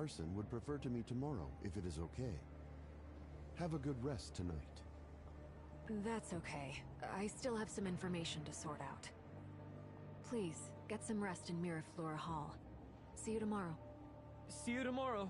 person would prefer to meet tomorrow, if it is okay. Have a good rest tonight. That's okay. I still have some information to sort out. Please, get some rest in Miraflora Hall. See you tomorrow. See you tomorrow.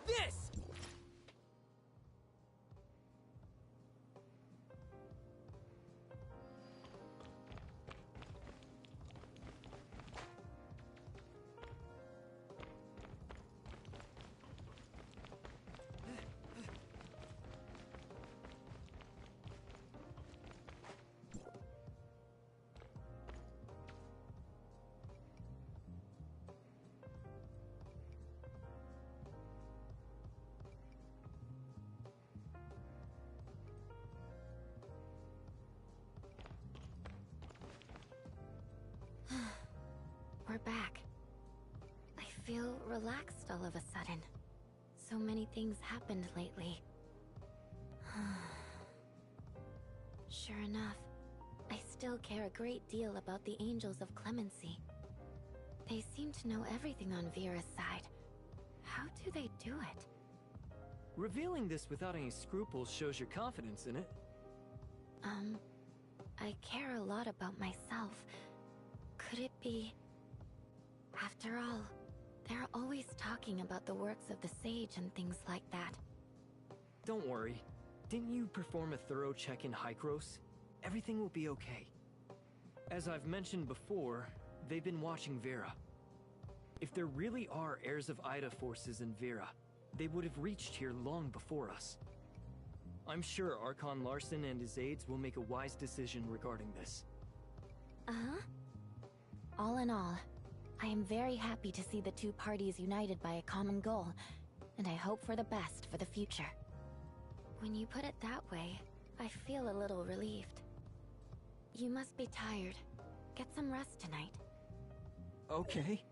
this! We're back. I feel relaxed all of a sudden. So many things happened lately. Sure enough, I still care a great deal about the Angels of Clemency. They seem to know everything on Vera's side. How do they do it? Revealing this without any scruples shows your confidence in it. I care a lot about myself. Could it be... After all, they're always talking about the works of the Sage and things like that. Don't worry. Didn't you perform a thorough check in Hykros? Everything will be okay. As I've mentioned before, they've been watching Vera. If there really are heirs of Ida forces in Vera, they would have reached here long before us. I'm sure Archon Larson and his aides will make a wise decision regarding this. Uh-huh. All in all, I am very happy to see the two parties united by a common goal, and I hope for the best for the future. When you put it that way, I feel a little relieved. You must be tired. Get some rest tonight. Okay.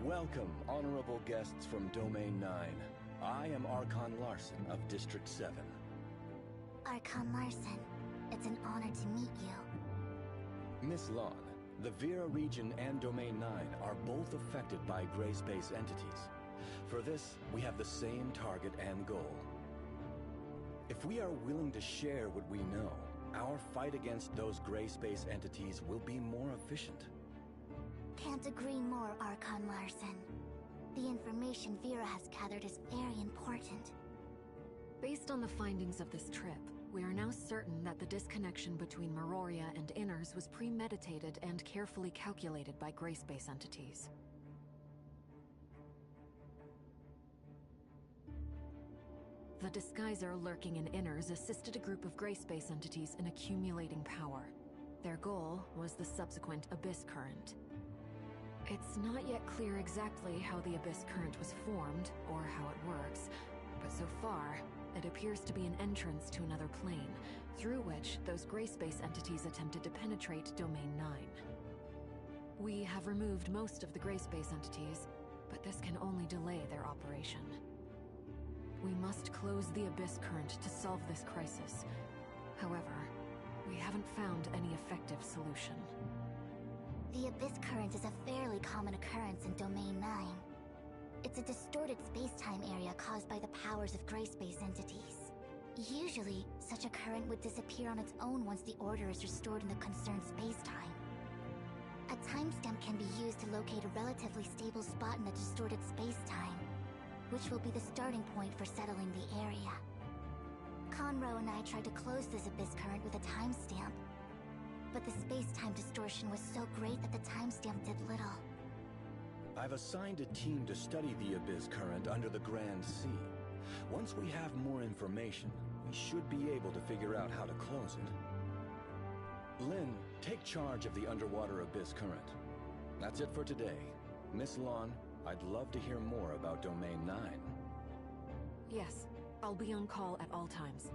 Welcome, honorable guests from Domain 9. I am Archon Larson of District 7. Archon Larson, it's an honor to meet you. Miss Lon, the Vera region and Domain 9 are both affected by gray space entities. For this, we have the same target and goal. If we are willing to share what we know, our fight against those gray space entities will be more efficient. Can't agree more, Archon Larson. The information Vera has gathered is very important. Based on the findings of this trip, we are now certain that the disconnection between Meroria and Inners was premeditated and carefully calculated by gray space entities. The disguiser lurking in Inners assisted a group of gray space entities in accumulating power. Their goal was the subsequent Abyss Current. It's not yet clear exactly how the Abyss Current was formed, or how it works, but so far, it appears to be an entrance to another plane, through which those gray space entities attempted to penetrate Domain 9. We have removed most of the gray space entities, but this can only delay their operation. We must close the Abyss Current to solve this crisis. However, we haven't found any effective solution. The Abyss Current is a fairly common occurrence in Domain 9. It's a distorted space-time area caused by the powers of gray space entities. Usually, such a current would disappear on its own once the order is restored in the concerned space-time. A timestamp can be used to locate a relatively stable spot in the distorted space-time, which will be the starting point for settling the area. Conroe and I tried to close this Abyss Current with a timestamp, but the space-time distortion was so great that the timestamp did little. I've assigned a team to study the Abyss Current under the Grand Sea. Once we have more information, we should be able to figure out how to close it. Lynn, take charge of the underwater Abyss Current. That's it for today. Miss Lon, I'd love to hear more about Domain 9. Yes, I'll be on call at all times.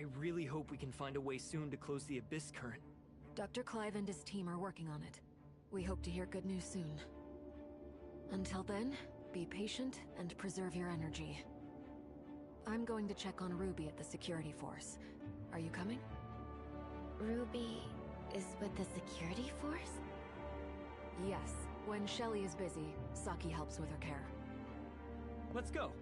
I really hope we can find a way soon to close the Abyss Current. Dr. Clive and his team are working on it. We hope to hear good news soon. Until then, be patient and preserve your energy. I'm going to check on Ruby at the security force. Are you coming? Ruby is with the security force? Yes. When Shelly is busy, Saki helps with her care. Let's go!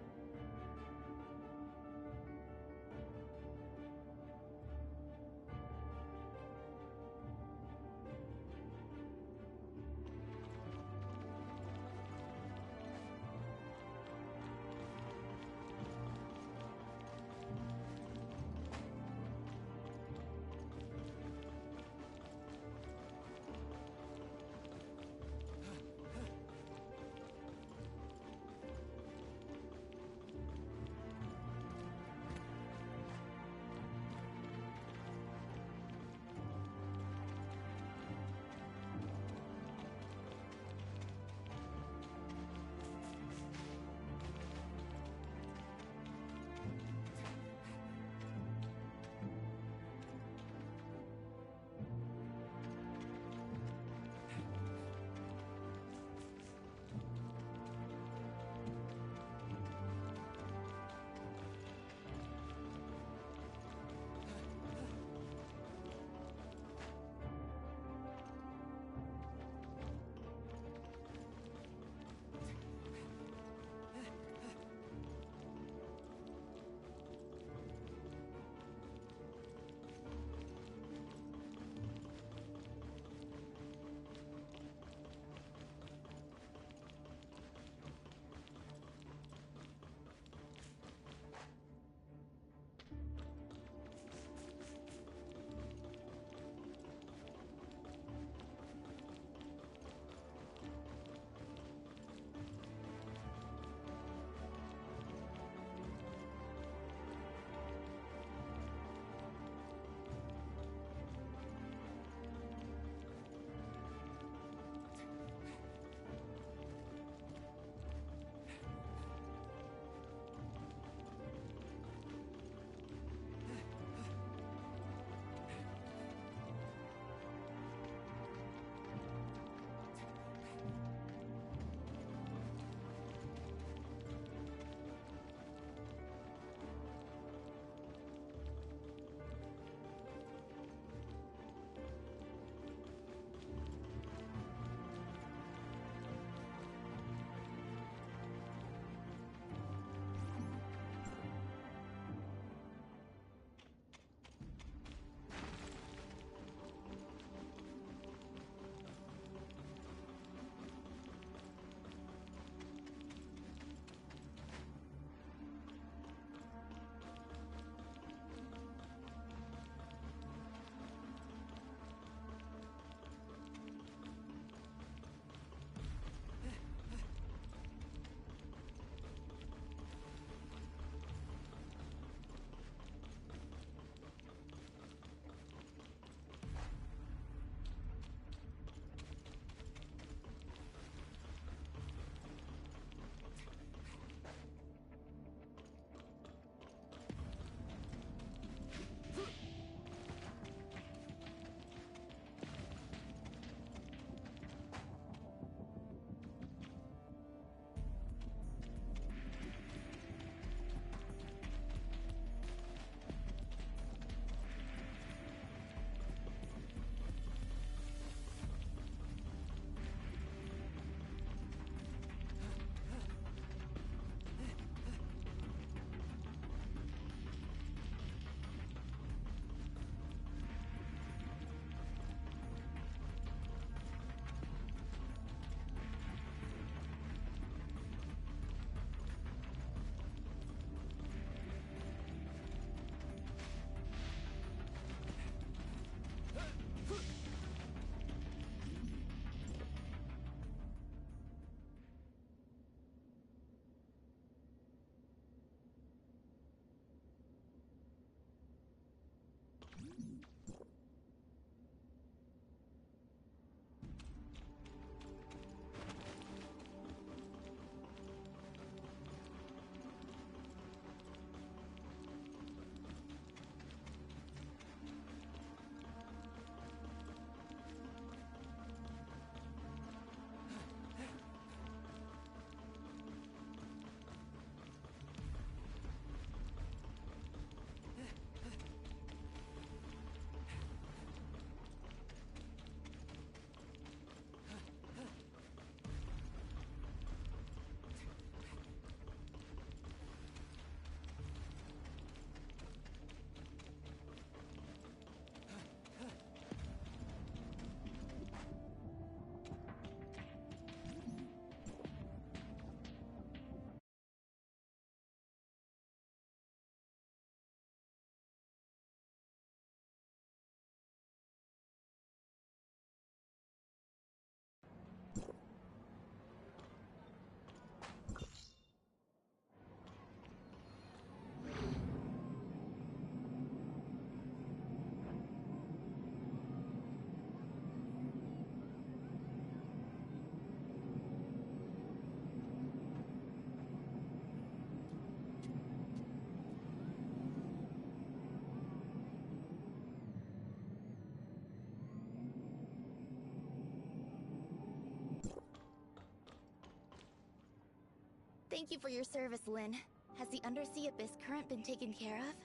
Thank you for your service, Lynn. Has the undersea abyss current been taken care of?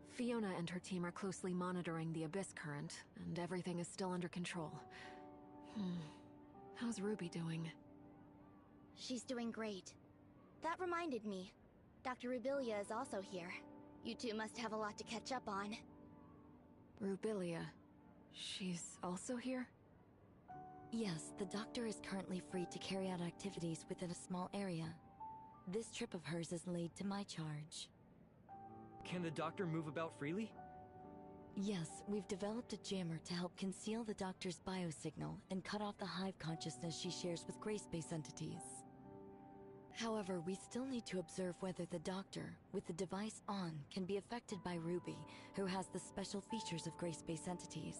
Fiona and her team are closely monitoring the abyss current, and everything is still under control. How's Ruby doing? She's doing great. That reminded me. Dr. Rubilia is also here. You two must have a lot to catch up on. Rubilia? She's also here? Yes, the doctor is currently free to carry out activities within a small area. This trip of hers is laid to my charge. Can the doctor move about freely? Yes, we've developed a jammer to help conceal the doctor's biosignal and cut off the hive consciousness she shares with gray space entities. However, we still need to observe whether the doctor, with the device on, can be affected by Ruby, who has the special features of gray space entities.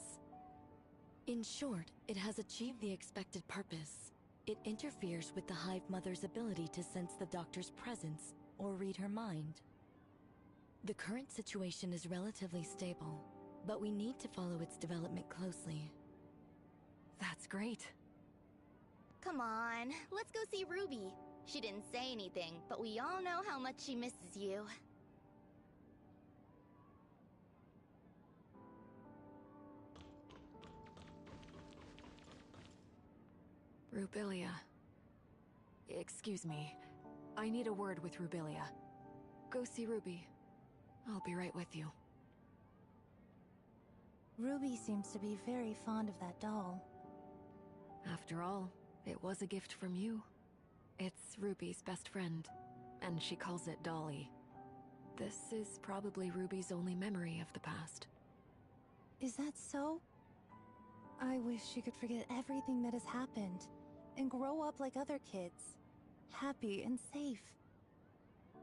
In short, it has achieved the expected purpose. It interferes with the Hive Mother's ability to sense the doctor's presence or read her mind. The current situation is relatively stable, but we need to follow its development closely. That's great. Come on, let's go see Ruby. She didn't say anything, but we all know how much she misses you. Rubilia. Excuse me. I need a word with Rubilia. Go see Ruby. I'll be right with you. Ruby seems to be very fond of that doll. After all, it was a gift from you. It's Ruby's best friend, and she calls it Dolly. This is probably Ruby's only memory of the past. Is that so? I wish she could forget everything that has happened, and grow up like other kids, happy and safe.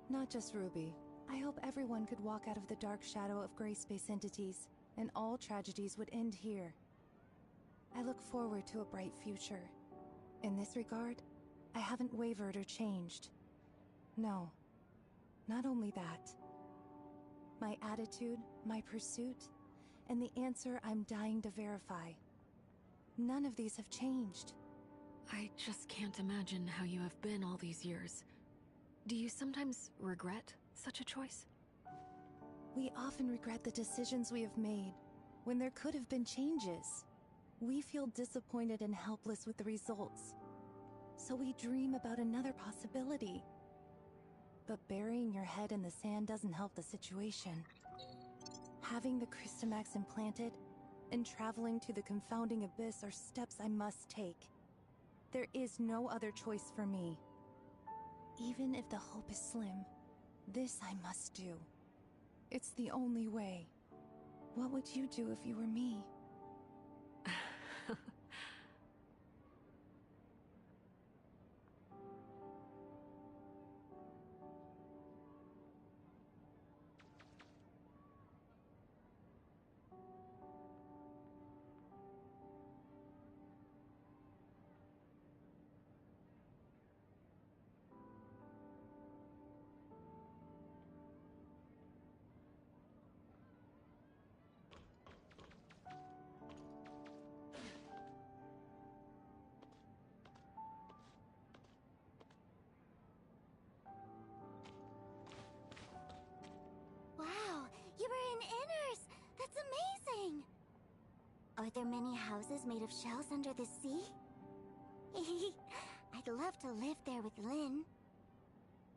Not just Ruby. I hope everyone could walk out of the dark shadow of gray space entities, and all tragedies would end here. I look forward to a bright future. In this regard, I haven't wavered or changed. No, not only that. My attitude, my pursuit, and the answer I'm dying to verify. None of these have changed. I just can't imagine how you have been all these years. Do you sometimes regret such a choice? We often regret the decisions we have made, when there could have been changes. We feel disappointed and helpless with the results. So we dream about another possibility. But burying your head in the sand doesn't help the situation. Having the Crystamax implanted and traveling to the confounding abyss are steps I must take. There is no other choice for me. Even if the hope is slim, this I must do. It's the only way. What would you do if you were me? Wow, you were in Inners! That's amazing! Are there many houses made of shells under the sea? I'd love to live there with Lynn.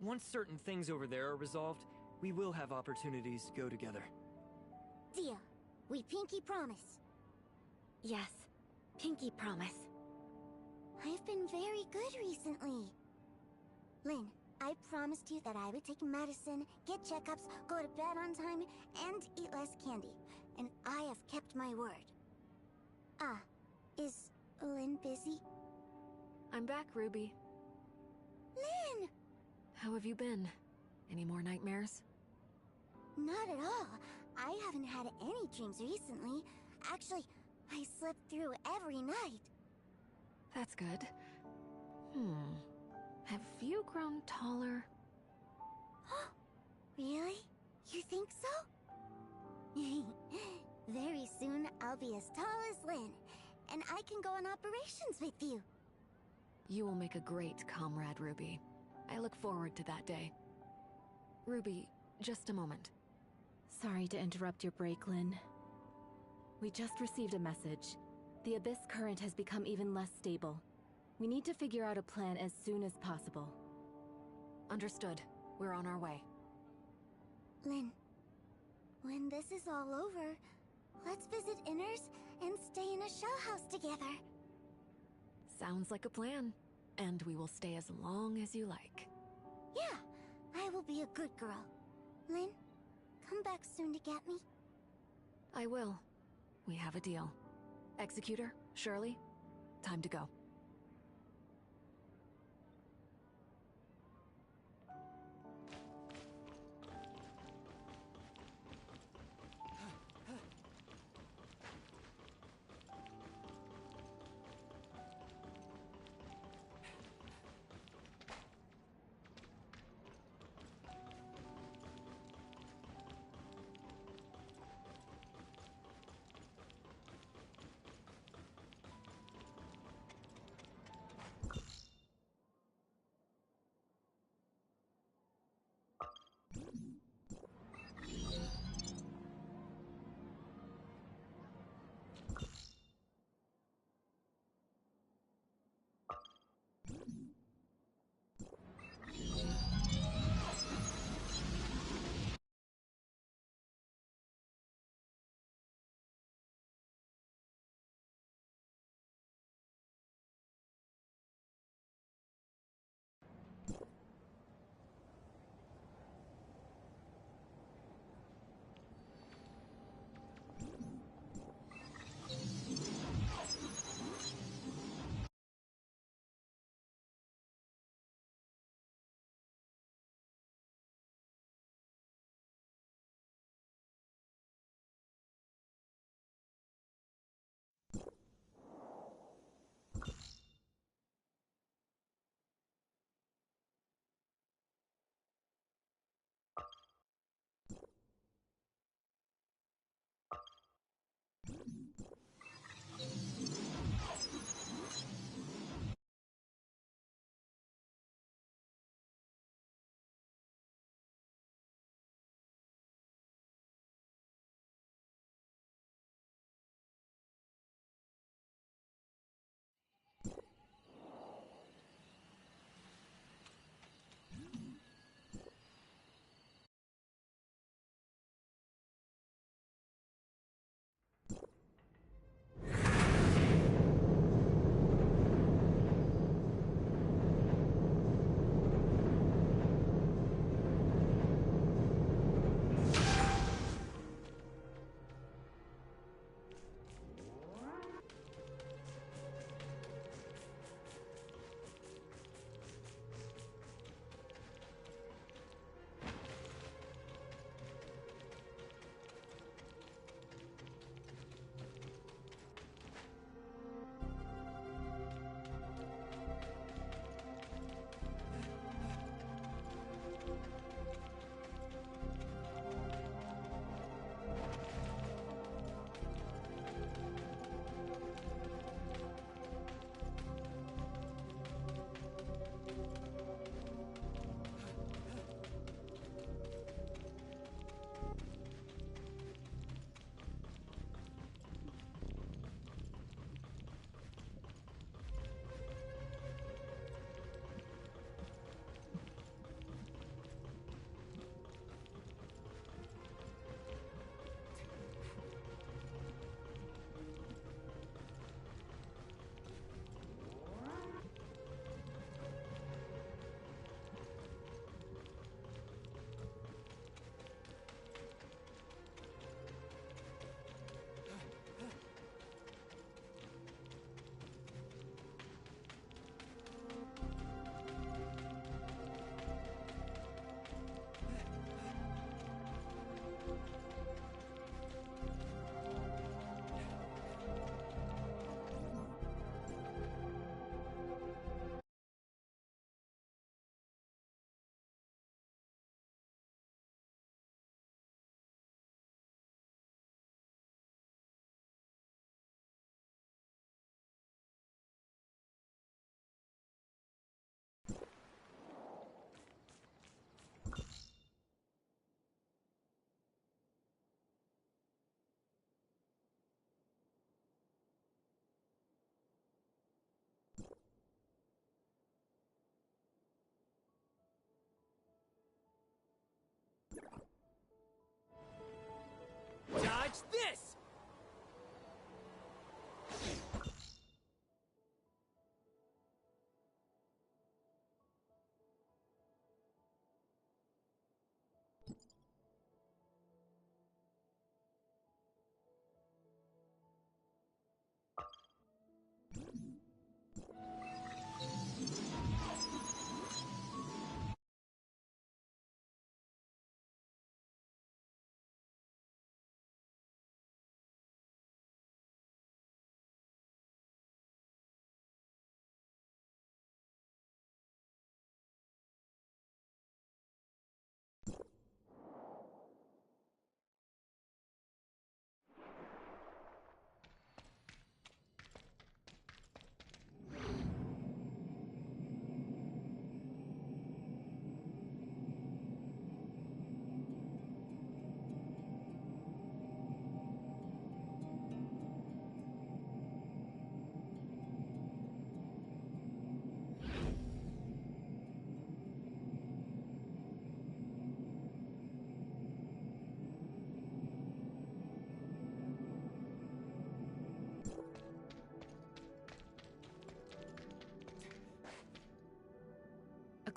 Once certain things over there are resolved, we will have opportunities to go together. Deal. We pinky promise. Yes, pinky promise. I've been very good recently. Lynn, I promised you that I would take medicine, get checkups, go to bed on time, and eat less candy. And I have kept my word. Ah, is Lynn busy? I'm back, Ruby. Lynn! How have you been? Any more nightmares? Not at all. I haven't had any dreams recently. Actually, I slept through every night. That's good. Have you grown taller? Really? You think so? Very soon, I'll be as tall as Lynn, and I can go on operations with you. You will make a great comrade, Ruby. I look forward to that day. Ruby, just a moment. Sorry to interrupt your break, Lynn. We just received a message. The Abyss current has become even less stable. We need to figure out a plan as soon as possible. Understood. We're on our way. Lynn, when this is all over, let's visit Inners and stay in a shell house together. Sounds like a plan. And we will stay as long as you like. Yeah, I will be a good girl. Lynn, come back soon to get me. I will. We have a deal. Executor, Shirley, time to go.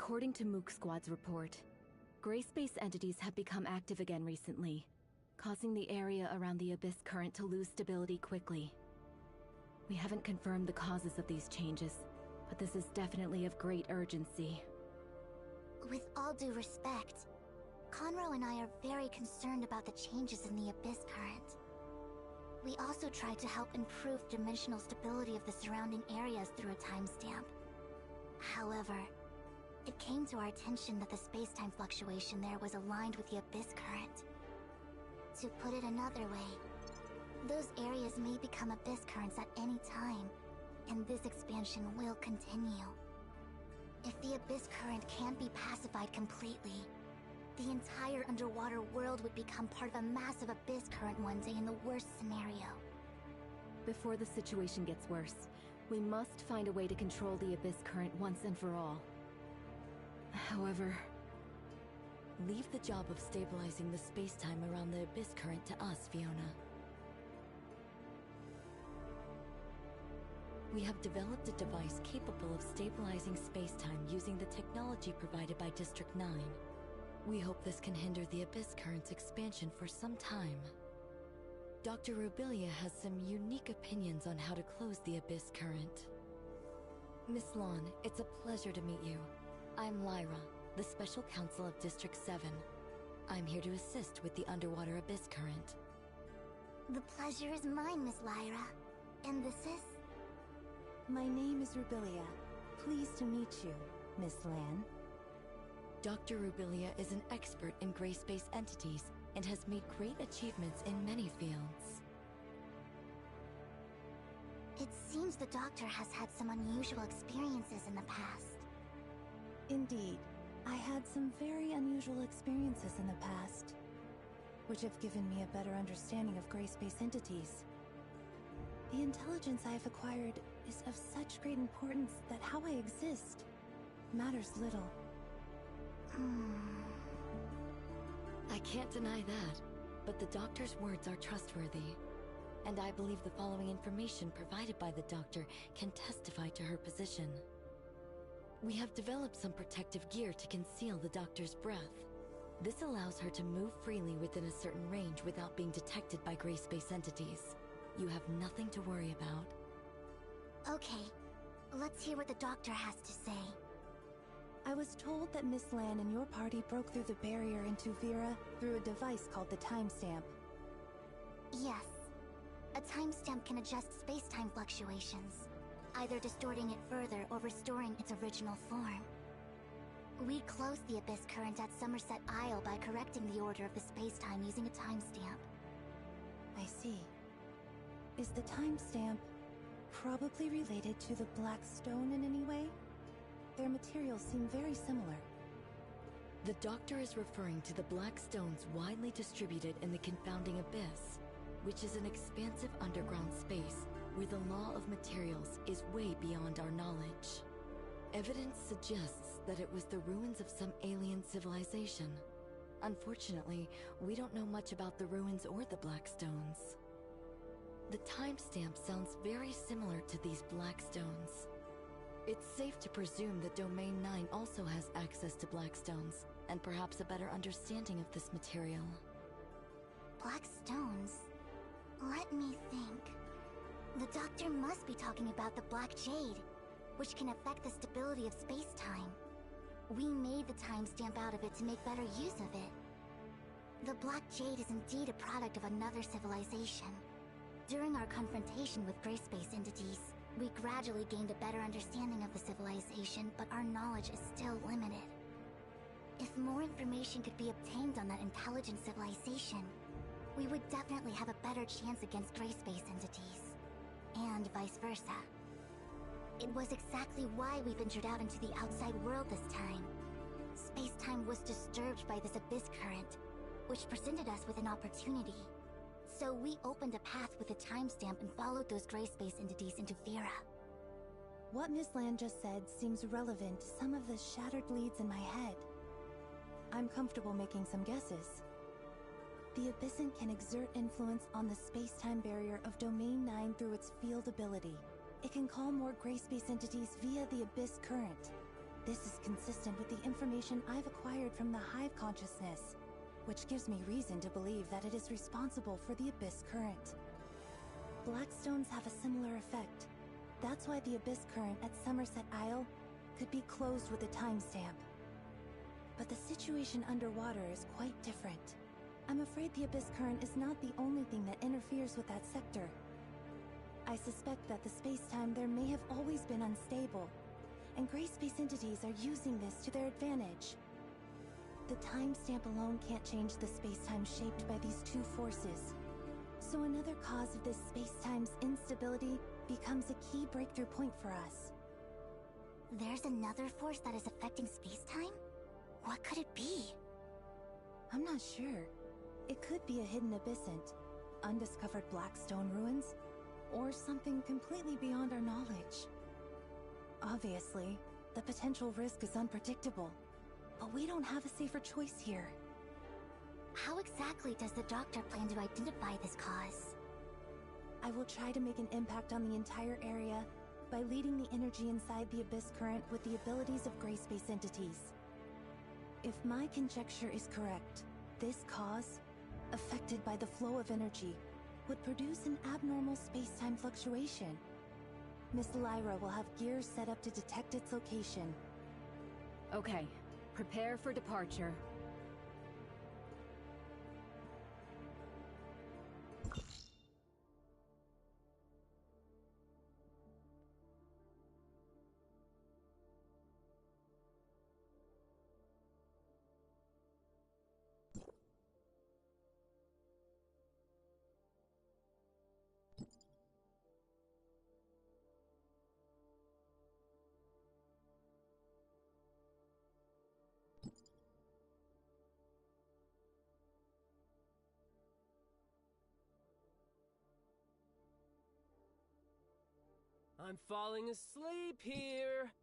According to Mook Squad's report, Gray Space entities have become active again recently, causing the area around the Abyss Current to lose stability quickly. We haven't confirmed the causes of these changes, but this is definitely of great urgency. With all due respect, Conroe and I are very concerned about the changes in the Abyss Current. We also tried to help improve dimensional stability of the surrounding areas through a timestamp. However, it came to our attention that the space-time fluctuation there was aligned with the Abyss Current. To put it another way, those areas may become Abyss Currents at any time, and this expansion will continue. If the Abyss Current can't be pacified completely, the entire underwater world would become part of a massive Abyss Current one day in the worst scenario. Before the situation gets worse, we must find a way to control the Abyss Current once and for all. However... Leave the job of stabilizing the space-time around the Abyss Current to us, Fiona. We have developed a device capable of stabilizing space-time using the technology provided by District 9. We hope this can hinder the Abyss Current's expansion for some time. Dr. Rubilia has some unique opinions on how to close the Abyss Current. Miss Lon, it's a pleasure to meet you. I'm Lyra, the Special Counsel of District 7. I'm here to assist with the underwater Abyss Current. The pleasure is mine, Miss Lyra. And this is? My name is Rubilia. Pleased to meet you, Miss Lan. Dr. Rubilia is an expert in gray space entities and has made great achievements in many fields. It seems the Doctor has had some unusual experiences in the past. Indeed, I had some very unusual experiences in the past, which have given me a better understanding of gray space entities. The intelligence I have acquired is of such great importance that how I exist matters little. I can't deny that, but the Doctor's words are trustworthy. And I believe the following information provided by the Doctor can testify to her position. We have developed some protective gear to conceal the Doctor's breath. This allows her to move freely within a certain range without being detected by gray space entities. You have nothing to worry about. Okay, let's hear what the Doctor has to say. I was told that Miss Lan and your party broke through the barrier into Vera through a device called the timestamp. Yes. A timestamp can adjust space-time fluctuations, either distorting it further or restoring its original form. We closed the Abyss Current at Somerset Isle by correcting the order of the space-time using a timestamp. I see. Is the timestamp probably related to the Black Stone in any way? Their materials seem very similar. The Doctor is referring to the Black Stones widely distributed in the Confounding Abyss, which is an expansive underground space where the law of materials is way beyond our knowledge. Evidence suggests that it was the ruins of some alien civilization. Unfortunately, we don't know much about the ruins or the Black Stones. The timestamp sounds very similar to these Black Stones. It's safe to presume that Domain 9 also has access to Black Stones, and perhaps a better understanding of this material. Black Stones? Let me think. The Doctor must be talking about the Black Jade, which can affect the stability of space-time. We made the timestamp out of it to make better use of it. The Black Jade is indeed a product of another civilization. During our confrontation with gray space entities, we gradually gained a better understanding of the civilization, but our knowledge is still limited. If more information could be obtained on that intelligent civilization, we would definitely have a better chance against gray space entities. And vice versa. It was exactly why we ventured out into the outside world this time. Space-time was disturbed by this Abyss Current, which presented us with an opportunity. So we opened a path with a timestamp and followed those gray space entities into Vera. What Miss Lan just said seems relevant to some of the shattered leads in my head. I'm comfortable making some guesses. The Abyssin can exert influence on the space-time barrier of Domain 9 through its field ability. It can call more gray space entities via the Abyss Current. This is consistent with the information I've acquired from the Hive consciousness, which gives me reason to believe that it is responsible for the Abyss Current. Blackstones have a similar effect. That's why the Abyss Current at Somerset Isle could be closed with a timestamp. But the situation underwater is quite different. I'm afraid the Abyss Current is not the only thing that interferes with that sector. I suspect that the space-time there may have always been unstable, and gray space entities are using this to their advantage. The timestamp alone can't change the space-time shaped by these two forces. So another cause of this space-time's instability becomes a key breakthrough point for us. There's another force that is affecting space-time? What could it be? I'm not sure. It could be a hidden abyssant, undiscovered Blackstone ruins, or something completely beyond our knowledge. Obviously, the potential risk is unpredictable, but we don't have a safer choice here. How exactly does the Doctor plan to identify this cause? I will try to make an impact on the entire area by leading the energy inside the Abyss Current with the abilities of gray space entities. If my conjecture is correct, this cause, affected by the flow of energy, would produce an abnormal space-time fluctuation. Miss Lyra will have gears set up to detect its location. Okay, prepare for departure. I'm falling asleep here.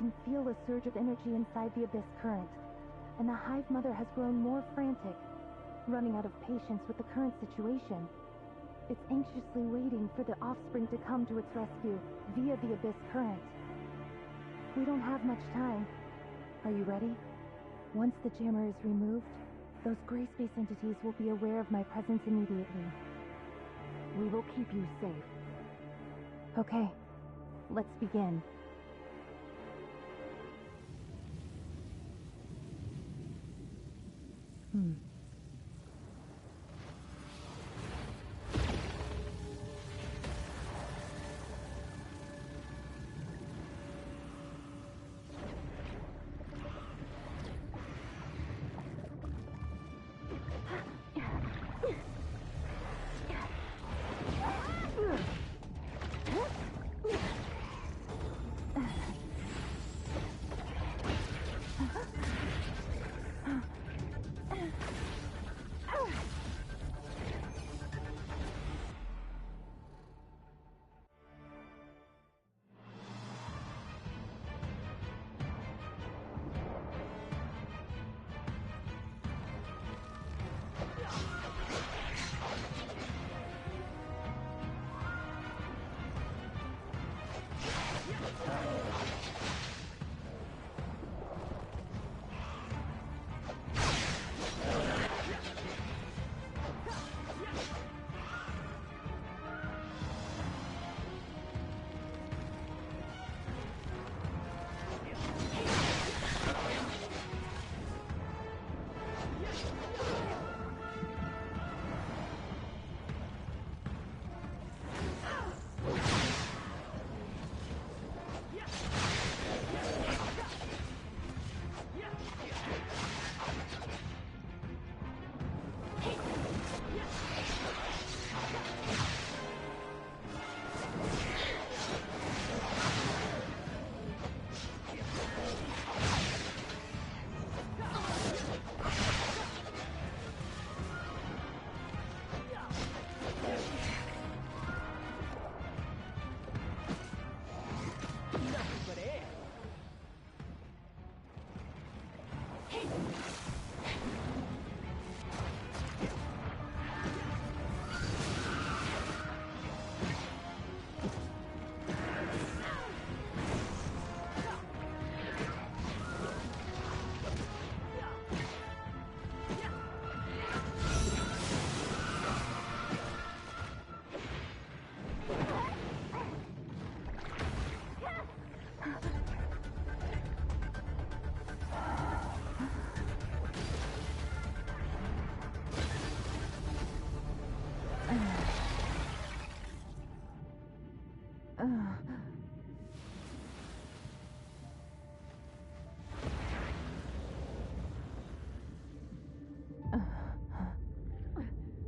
can feel a surge of energy inside the Abyss Current, and the Hive Mother has grown more frantic, running out of patience with the current situation. It's anxiously waiting for the offspring to come to its rescue via the Abyss Current. We don't have much time. Are you ready? Once the jammer is removed, those gray space entities will be aware of my presence immediately. We will keep you safe. Okay, let's begin.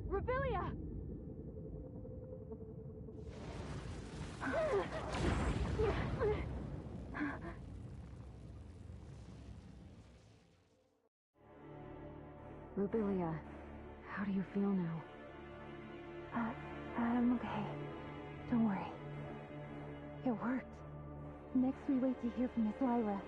Rebellia! Rebellia, how do you feel now? I'm okay. Don't worry. It worked. Next we wait to hear from Miss Lyra.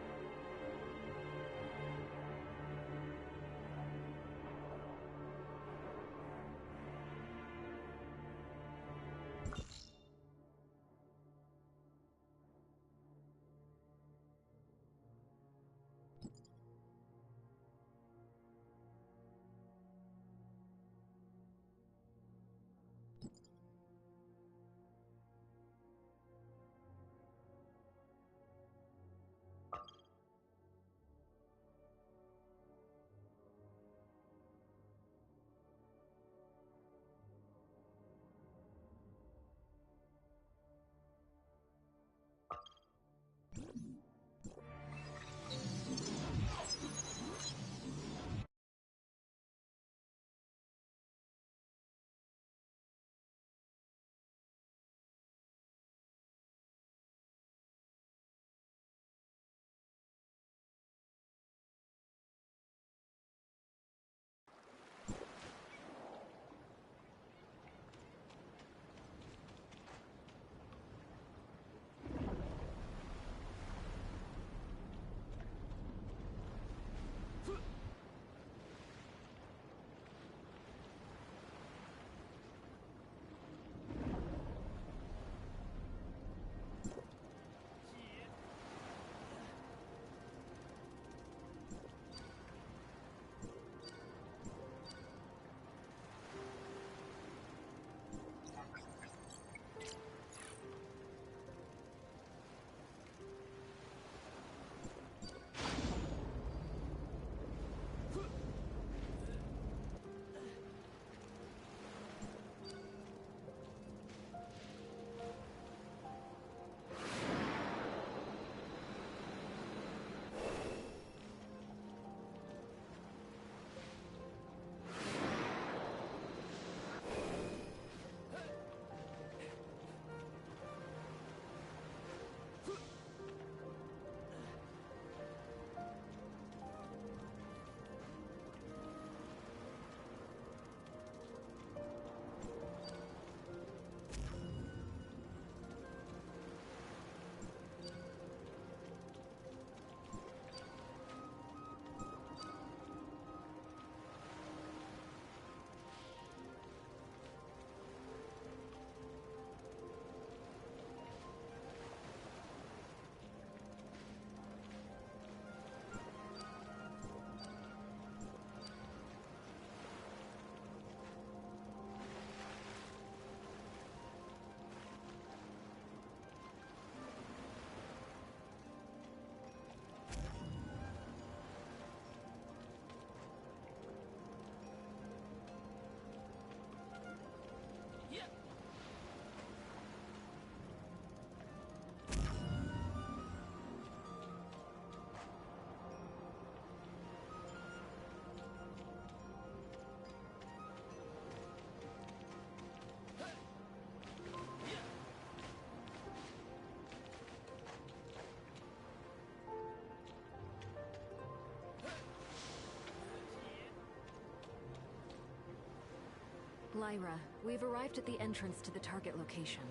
Lyra, we've arrived at the entrance to the target location.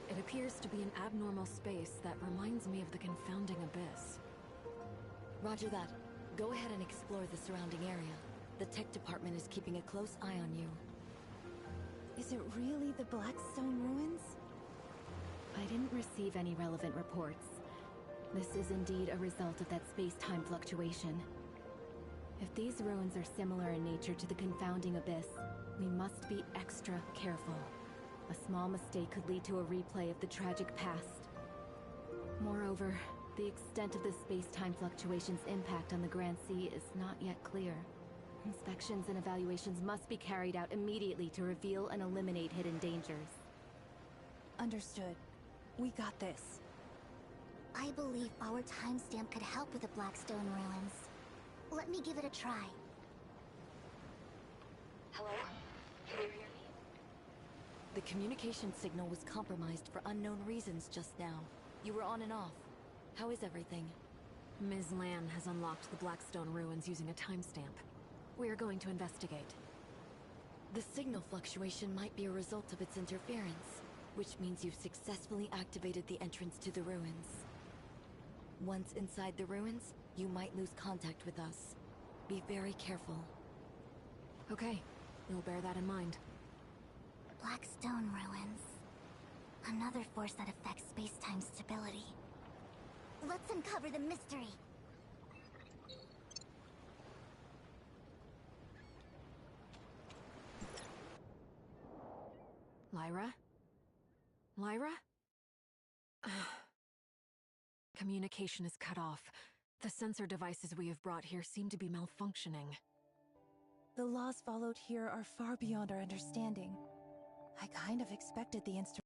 It appears to be an abnormal space that reminds me of the confounding abyss. Roger that. Go ahead and explore the surrounding area. The tech department is keeping a close eye on you. Is it really the Blackstone ruins? I didn't receive any relevant reports. This is indeed a result of that space-time fluctuation. If these ruins are similar in nature to the confounding abyss, we must be extra careful. A small mistake could lead to a replay of the tragic past. Moreover, the extent of the space-time fluctuation's impact on the Grand Sea is not yet clear. Inspections and evaluations must be carried out immediately to reveal and eliminate hidden dangers. Understood. We got this. I believe our timestamp could help with the Blackstone ruins. Let me give it a try. Hello? Can you hear me? The communication signal was compromised for unknown reasons just now. You were on and off. How is everything? Ms. Lan has unlocked the Blackstone ruins using a timestamp. We are going to investigate. The signal fluctuation might be a result of its interference, which means you've successfully activated the entrance to the ruins. Once inside the ruins, you might lose contact with us. Be very careful. Okay, we'll bear that in mind. Blackstone ruins. Another force that affects space-time stability. Let's uncover the mystery. Lyra? Lyra? Communication is cut off. The sensor devices we have brought here seem to be malfunctioning. The laws followed here are far beyond our understanding. I kind of expected the instrument